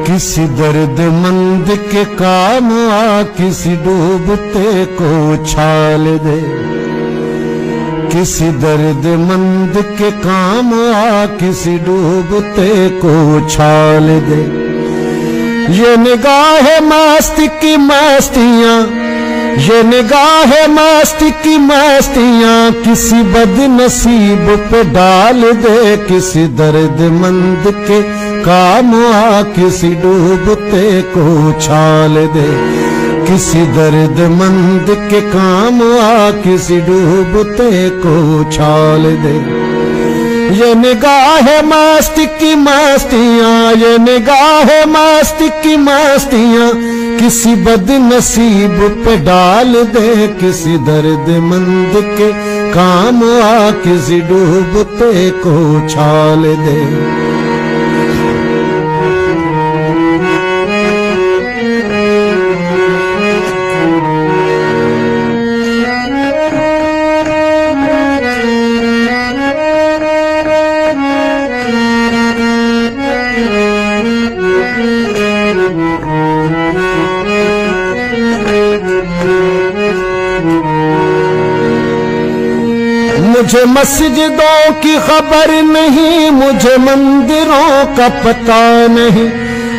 किसी दर्दमंद के काम आ किसी डूबते को उछाल दे। किसी दर्दमंद के काम आ किसी डूबते को उछाल दे। ये निगाह मस्ती की मस्तियां, ये निगाह मस्ती की मस्तियां किसी बदनसीब पे डाल दे। किसी दर्दमंद के काम आ किसी डूबते को उछाल दे। किसी दर्दमंद के काम आ किसी डूबते को उछाल दे। ये निगाह मस्ती की मस्तियां, ये निगाह मस्ती की मस्तियां किसी बदनसीब पे डाल दे। किसी दर्दमंद के काम आ किसी डूबते को उछाल दे। मुझे मस्जिदों की खबर नहीं, मुझे मंदिरों का पता नहीं।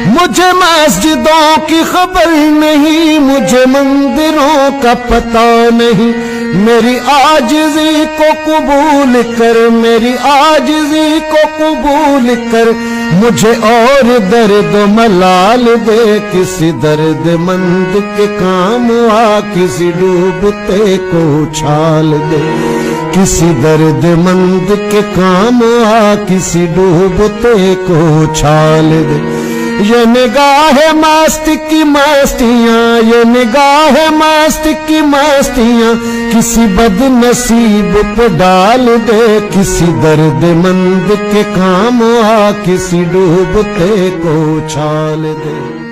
मुझे मस्जिदों की खबर नहीं, मुझे मंदिरों का पता नहीं। मेरी आजिज़ी को कबूल कर, मेरी आजिज़ी को कबूल कर मुझे और दर्द मलाल दे। किसी दर्दमंद के काम आ किसी डूबते को उछाल दे। किसी दर्दमंद के काम आ किसी डूबते को उछाल दे। ये निगाह मस्ती की मस्तियां, ये निगाह मस्ती की मस्तियां किसी बदनसीब पे डाल दे। किसी दर्दमंद के काम आ किसी डूबते को उछाल दे।